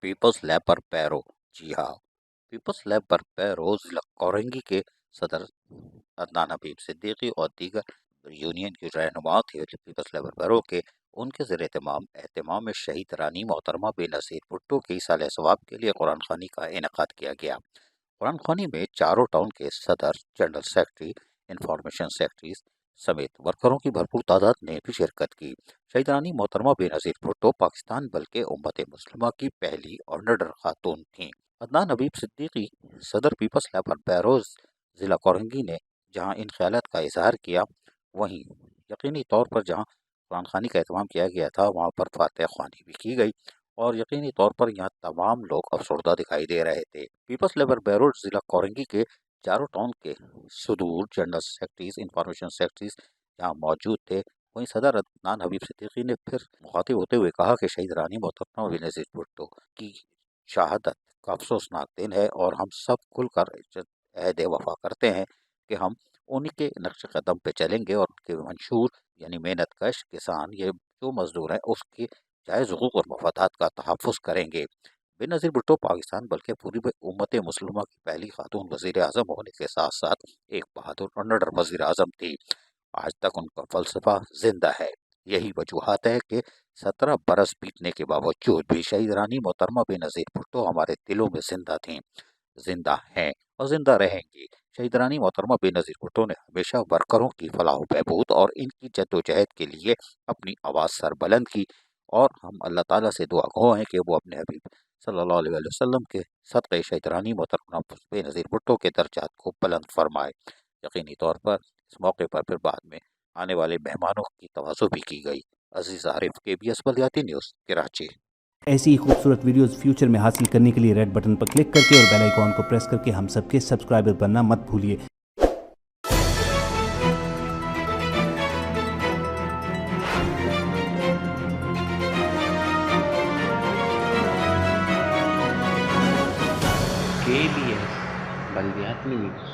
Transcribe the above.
Peoples lab پر پیرو۔ جی ہاں، Peoples lab پر پیرو ضلع کورنگی کے صدر عدنان حبیب صدیقی اور دیگر یونین کے رہنما تھے۔ پیپلز لیب پر پیرو کے ان کے زیر اہتمام میں شہید رانی محترمہ بے نظیر بھٹو کی سال ثواب کے لیے قرآن خوانی کا انعقاد کیا گیا۔ قرآن خوانی میں چاروں ٹاؤن کے صدر، جنرل سیکرٹری، انفارمیشن سیکرٹریز سمیت ورکروں کی بھرپور تعداد نے بھی شرکت کی۔ شہید رانی محترمہ بے نظیر بھٹو پاکستان بلکہ امت مسلمہ کی پہلی اور نڈر خاتون تھیں۔ عدنان حبیب صدیقی صدر پیپلز لیب پر پیرو ضلع کورنگی نے جہاں ان خیالات کا اظہار کیا، وہیں یقینی طور پر جہاں قرآن خوانی کا اہتمام کیا گیا تھا وہاں پر فاتحہ خوانی بھی کی گئی، اور یقینی طور پر یہاں تمام لوگ افسردہ دکھائی دے رہے تھے۔ پیپلز لیب پر پیرو ضلع کورنگی کے چاروں ٹاؤن کے صدور، جنرل سیکرٹریز، انفارمیشن سیکرٹریز جہاں موجود تھے، وہیں صدر عدنان حبیب صدیقی نے پھر مخاطب ہوتے ہوئے کہا کہ شہید رانی محترمہ بے نظیر بھٹو کی شہادت کا افسوسناک دن ہے، اور ہم سب کھل کر عہد وفا کرتے ہیں کہ ہم انہی کے نقش قدم پہ چلیں گے، اور ان کے منشور یعنی محنت کش کسان، یہ جو مزدور ہیں، اس کی جائز حقوق اور مفادات کا تحفظ کریں گے۔ بے نظیر بھٹو پاکستان بلکہ پوری امت مسلمہ کی پہلی خاتون وزیر اعظم ہونے کے ساتھ ساتھ ایک بہادر اور نڈر وزیر اعظم تھی۔ آج تک ان کا فلسفہ زندہ ہے۔ یہی وجوہات ہے کہ 17 برس بیتنے کے باوجود بھی شہید رانی محترمہ بے نظیر بھٹو ہمارے دلوں میں زندہ تھیں، زندہ ہیں اور زندہ رہیں گی۔ شہید رانی محترمہ بے نظیر بھٹو نے ہمیشہ ورکروں کی فلاح و بہبود اور ان کی جد و جہد کے لیے اپنی آواز سر بلند کی، اور ہم اللہ تعالیٰ سے دعا گو ہیں کہ وہ اپنے حبیب صلی اللہ علیہ وسلم کے صدقے شہید رانی محترمہ بے نظیر بھٹو کے درجات کو بلند فرمائے۔ یقینی طور پر اس موقع پر پھر بعد میں آنے والے مہمانوں کی توازو بھی کی گئی۔ عزیز عارف، KBS بلدیاتی نیوز، کراچی۔ ایسی ہی خوبصورت ویڈیوز فیوچر میں حاصل کرنے کے لیے ریڈ بٹن پر کلک کر کے اور بیل آئیکن کو پریس کر کے ہم سب کے سبسکرائبر بننا مت بھولیے۔ KBS بلدیاتی نیوز۔